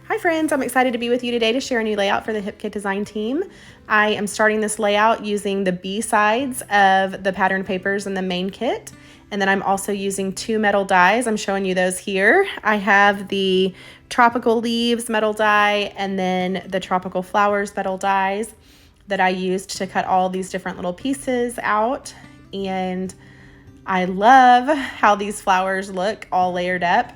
Hi friends, I'm excited to be with you today to share a new layout for the Hip Kit Design team. I am starting this layout using the B sides of the pattern papers in the main kit. And then I'm also using 2 metal dies. I'm showing you those here. I have the tropical leaves metal die and then the tropical flowers metal dies that I used to cut all these different little pieces out. And I love how these flowers look all layered up.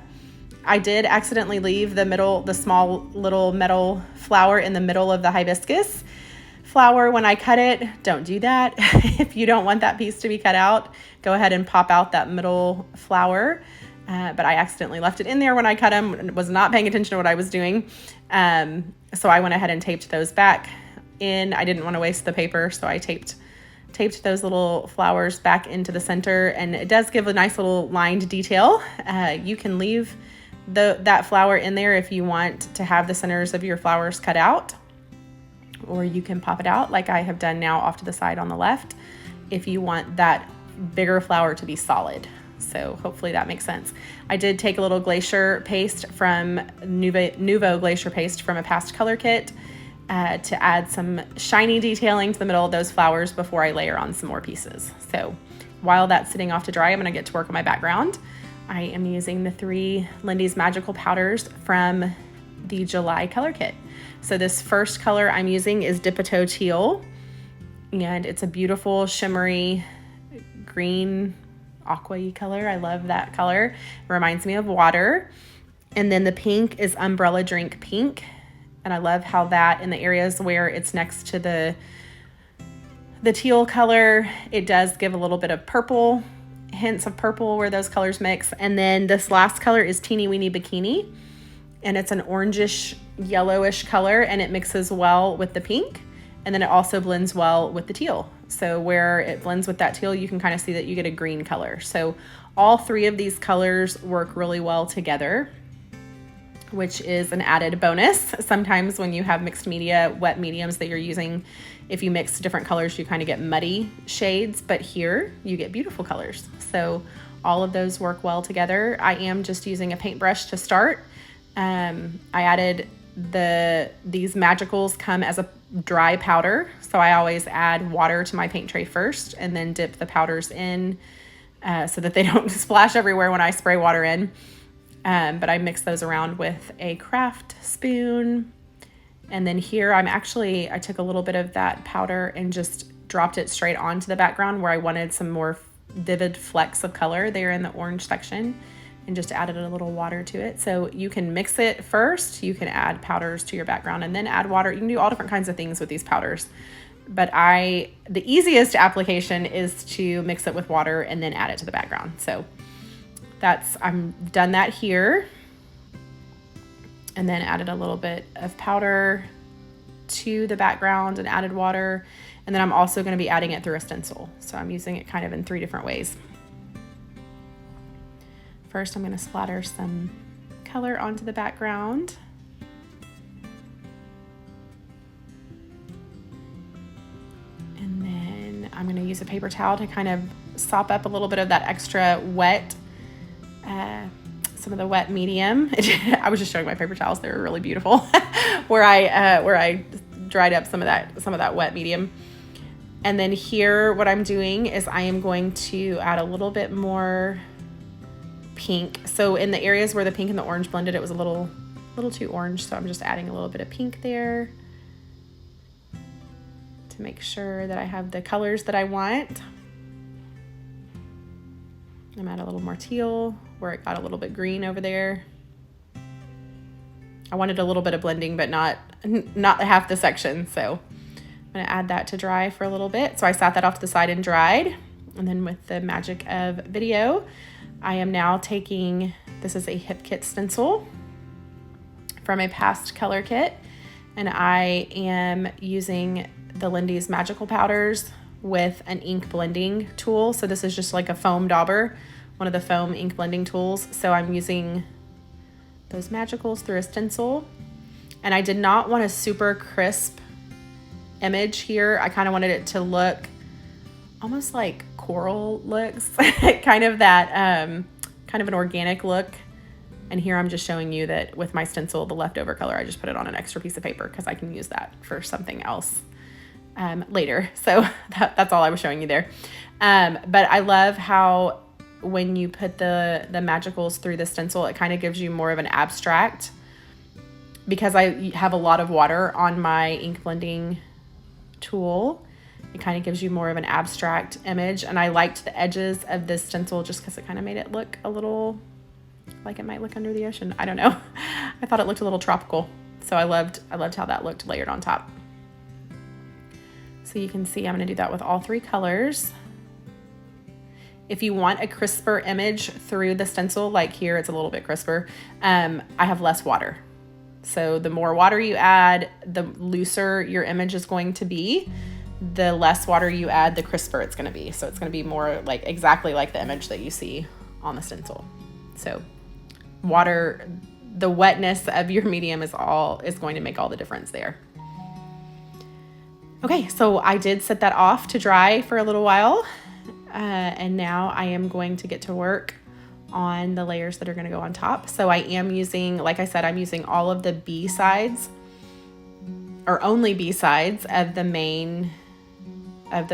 I did accidentally leave the small little metal flower in the middle of the hibiscus flower when I cut it. Don't do that. If you don't want that piece to be cut out, go ahead and pop out that middle flower. But I accidentally left it in there when I cut them and was not paying attention to what I was doing. So I went ahead and taped those back in. I didn't want to waste the paper, so I taped those little flowers back into the center, and it does give a nice little lined detail. You can leave that flower in there if you want to have the centers of your flowers cut out, or you can pop it out like I have done now off to the side on the left if you want that bigger flower to be solid. So hopefully that makes sense. I did take a little glacier paste from Nuvo glacier paste from a past color kit to add some shiny detailing to the middle of those flowers before I layer on some more pieces. So while that's sitting off to dry, I'm going to get to work on my background. I am using the 3 Lindy's Magical Powders from the July color kit. So this first color I'm using is Dipito Teal, and it's a beautiful shimmery green aqua-y color. I love that color. It reminds me of water. And then the pink is Umbrella Drink Pink, and I love how that in the areas where it's next to the teal color, it does give a little bit of purple, hints of purple where those colors mix. And then this last color is Teeny Weeny Bikini, and it's an orangish yellowish color, and it mixes well with the pink, and then it also blends well with the teal. So where it blends with that teal, you can kind of see that you get a green color. So all 3 of these colors work really well together, which is an added bonus. Sometimes when you have mixed media, wet mediums that you're using, if you mix different colors, you kind of get muddy shades, but here you get beautiful colors. So all of those work well together. I am just using a paintbrush to start. I added these magicals come as a dry powder. So I always add water to my paint tray first and then dip the powders in so that they don't splash everywhere when I spray water in. But I mix those around with a craft spoon. And then here I took a little bit of that powder and just dropped it straight onto the background where I wanted some more vivid flecks of color there in the orange section, and just added a little water to it. So you can mix it first, you can add powders to your background and then add water. You can do all different kinds of things with these powders. But the easiest application is to mix it with water and then add it to the background. So I'm done that here, and then added a little bit of powder to the background and added water. And then I'm also going to be adding it through a stencil. So I'm using it kind of in 3 different ways. First, I'm going to splatter some color onto the background. And then I'm going to use a paper towel to kind of sop up a little bit of that extra wet, some of the wet medium. I was just showing my paper towels. They were really beautiful where I dried up some of that wet medium. And then here what I'm doing is I am going to add a little bit more pink. So in the areas where the pink and the orange blended, it was a little too orange. So I'm just adding a little bit of pink there to make sure that I have the colors that I want. I'm add a little more teal where it got a little bit green over there. I wanted a little bit of blending, but not half the section. So I'm gonna add that to dry for a little bit. So I sat that off to the side and dried. And then with the magic of video, I am now taking, this is a Hip Kit stencil from a past color kit. And I am using the Lindy's Magical Powders with an ink blending tool. So this is just like a foam dauber, one of the foam ink blending tools. So I'm using those magicals through a stencil. And I did not want a super crisp image here. I kind of wanted it to look almost like coral looks, kind of that, kind of an organic look And here I'm just showing you that with my stencil, the leftover color, I just put it on an extra piece of paper because I can use that for something else later. So that's all I was showing you there. But I love how when you put the magicals through the stencil, it kind of gives you more of an abstract, because I have a lot of water on my ink blending tool. It kind of gives you more of an abstract image. And I liked the edges of this stencil just because it kind of made it look a little like it might look under the ocean. I don't know. I thought it looked a little tropical. So I loved how that looked layered on top. So you can see I'm going to do that with all 3 colors. If you want a crisper image through the stencil, like here, it's a little bit crisper. I have less water. So the more water you add, the looser your image is going to be. The less water you add, the crisper it's going to be. So it's going to be more like exactly like the image that you see on the stencil. So water, the wetness of your medium is going to make all the difference there. Okay, so I did set that off to dry for a little while. And now I am going to get to work on the layers that are going to go on top. So I am using, like I said, I'm using all of the B sides, or only B sides of the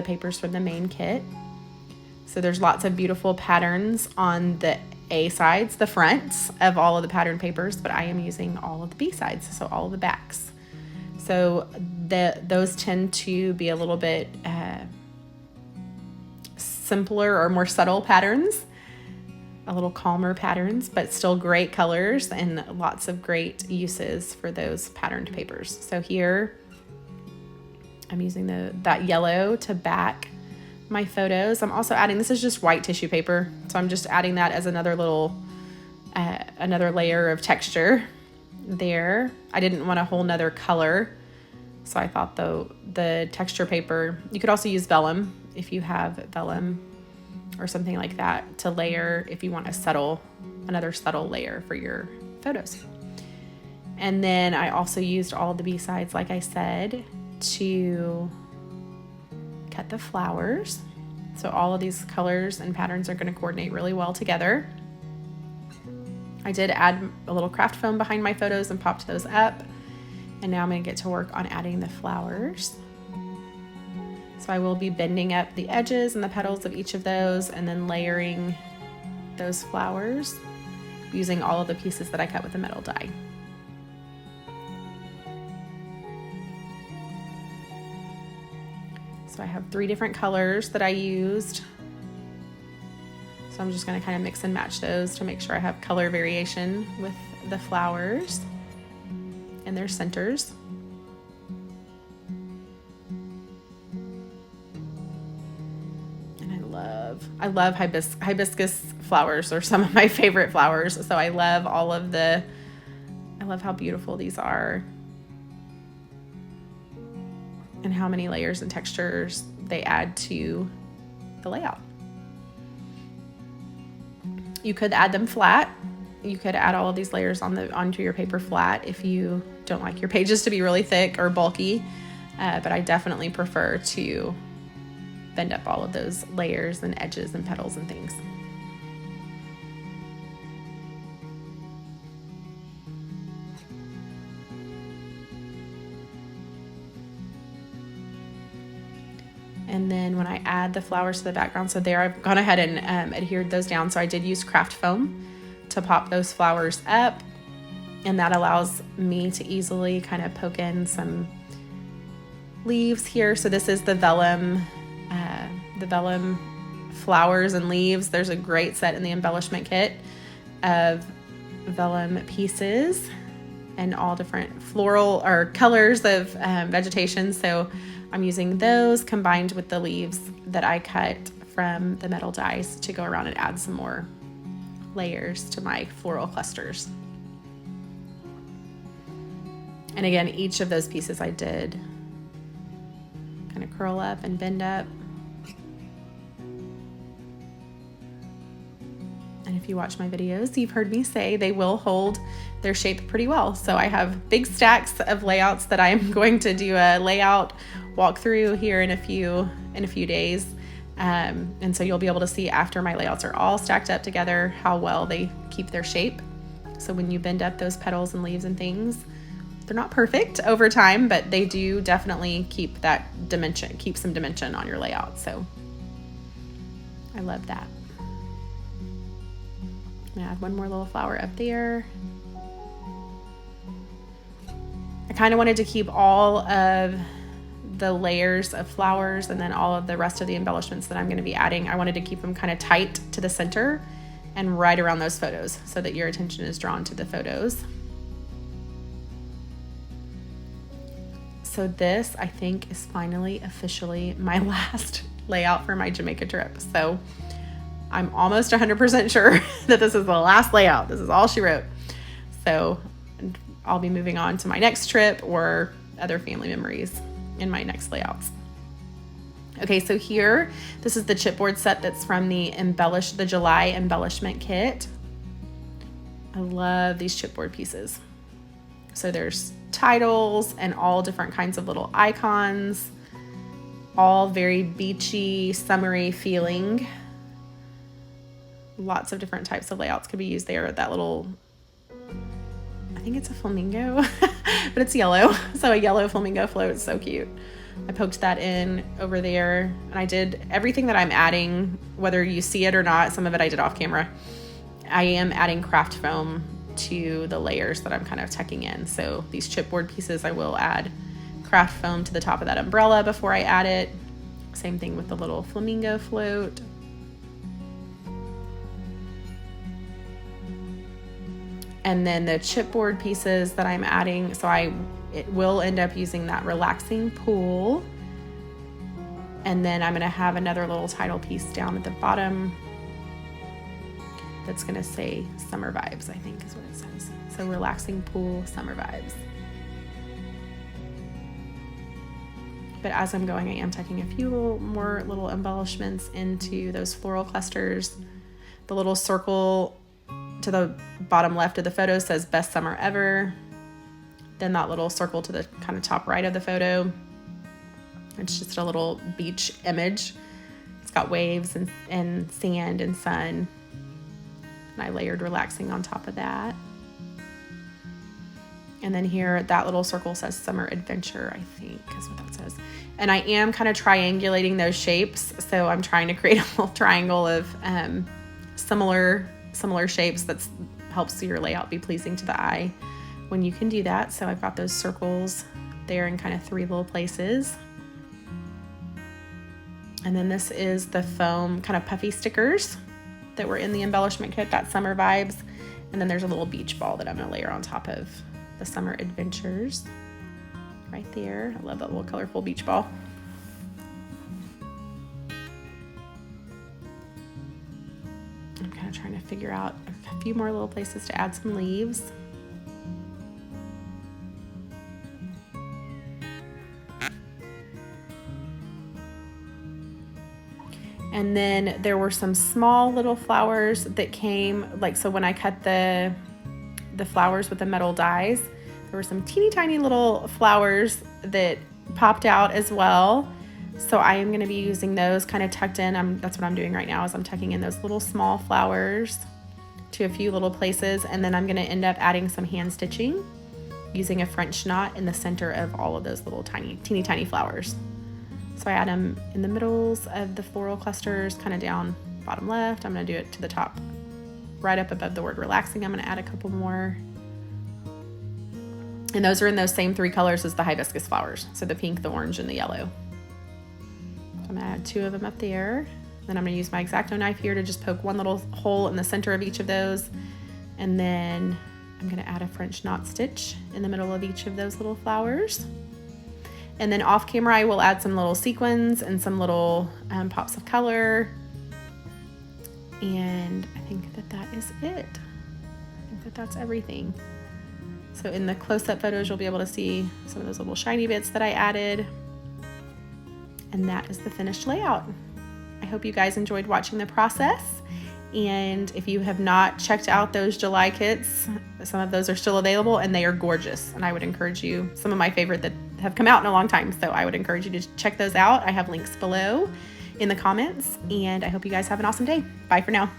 papers from the main kit. So there's lots of beautiful patterns on the A sides, the fronts of all of the pattern papers, but I am using all of the B sides, so all of the backs. So those tend to be a little bit simpler or more subtle patterns, a little calmer patterns, but still great colors and lots of great uses for those patterned papers. So here I'm using that yellow to back my photos. I'm also adding, this is just white tissue paper, so I'm just adding that as another little another layer of texture there. I didn't want a whole nother color, so I thought though the texture paper, you could also use vellum if you have vellum or something like that to layer if you want another subtle layer for your photos. And then I also used all the B sides, like I said, to cut the flowers. So all of these colors and patterns are going to coordinate really well together. I did add a little craft foam behind my photos and popped those up. And now I'm going to get to work on adding the flowers. So I will be bending up the edges and the petals of each of those and then layering those flowers using all of the pieces that I cut with the metal die. So I have 3 different colors that I used. So I'm just going to kind of mix and match those to make sure I have color variation with the flowers and their centers. I love hibiscus flowers are some of my favorite flowers. So I love how beautiful these are and how many layers and textures they add to the layout. You could add them flat. You could add all of these layers onto your paper flat if you don't like your pages to be really thick or bulky. But I definitely prefer to bend up all of those layers and edges and petals and things. And then when I add the flowers to the background, so there I've gone ahead and adhered those down. So I did use craft foam to pop those flowers up, and that allows me to easily kind of poke in some leaves here. So this is the vellum flowers and leaves. There's a great set in the embellishment kit of vellum pieces and all different floral or colors of vegetation. So I'm using those combined with the leaves that I cut from the metal dies to go around and add some more layers to my floral clusters. And again, each of those pieces I did kind of curl up and bend up. And if you watch my videos, you've heard me say they will hold their shape pretty well. So I have big stacks of layouts that I'm going to do a layout walkthrough here in a few days. And so you'll be able to see after my layouts are all stacked up together how well they keep their shape. So when you bend up those petals and leaves and things, they're not perfect over time, but they do definitely keep that dimension, keep some dimension on your layout. So I love that. I'm gonna add one more little flower up there. I kind of wanted to keep all of the layers of flowers and then all of the rest of the embellishments that I'm going to be adding. I wanted to keep them kind of tight to the center and right around those photos so that your attention is drawn to the photos. So this, I think, is finally officially my last layout for my Jamaica trip. So I'm almost 100% sure that this is the last layout. This is all she wrote. So I'll be moving on to my next trip or other family memories in my next layouts. Okay, so here, this is the chipboard set that's from the July embellishment kit. I love these chipboard pieces. So there's titles and all different kinds of little icons, all very beachy, summery feeling. Lots of different types of layouts could be used there. That little, I think it's a flamingo, but it's yellow. So a yellow flamingo float is so cute. I poked that in over there, and I did everything that I'm adding, whether you see it or not. Some of it I did off camera. I am adding craft foam to the layers that I'm kind of tucking in. So these chipboard pieces, I will add craft foam to the top of that umbrella before I add it. Same thing with the little flamingo float. And then the chipboard pieces that I'm adding, so it will end up using that relaxing pool. And then I'm gonna have another little title piece down at the bottom that's gonna say summer vibes, I think is what it says. So relaxing pool, summer vibes. But as I'm going, I am tucking a few more little embellishments into those floral clusters. The little circle to the bottom left of the photo says best summer ever. Then that little circle to the kind of top right of the photo, it's just a little beach image. It's got waves and sand and sun. And I layered relaxing on top of that. And then here, that little circle says summer adventure, I think is what that says. And I am kind of triangulating those shapes. So I'm trying to create a little triangle of similar shapes that helps your layout be pleasing to the eye when you can do that. So I've got those circles there in kind of three little places. And then this is the foam kind of puffy stickers that were in the embellishment kit, that summer vibes. And then there's a little beach ball that I'm gonna layer on top of the summer adventures right there. I love that little colorful beach ball. I'm kind of trying to figure out a few more little places to add some leaves. And then there were some small little flowers that came, like, so when I cut the flowers with the metal dies, there were some teeny tiny little flowers that popped out as well. So I am going to be using those kind of tucked in. That's what I'm doing right now, is I'm tucking in those little small flowers to a few little places. And then I'm going to end up adding some hand stitching using a French knot in the center of all of those little teeny tiny flowers. So I add them in the middles of the floral clusters, kind of down bottom left. I'm going to do it to the top, right up above the word relaxing. I'm going to add a couple more. And those are in those same three colors as the hibiscus flowers. So the pink, the orange, and the yellow. I'm going to add two of them up there. Then I'm going to use my X-Acto knife here to just poke one little hole in the center of each of those. And then I'm going to add a French knot stitch in the middle of each of those little flowers. And then off camera, I will add some little sequins and some little pops of color. And I think that is it. I think that's everything. So in the close-up photos, you'll be able to see some of those little shiny bits that I added. And that is the finished layout. I hope you guys enjoyed watching the process. And if you have not checked out those July kits, some of those are still available and they are gorgeous. And I would encourage you, some of my favorite that have come out in a long time. So I would encourage you to check those out. I have links below in the comments, and I hope you guys have an awesome day. Bye for now.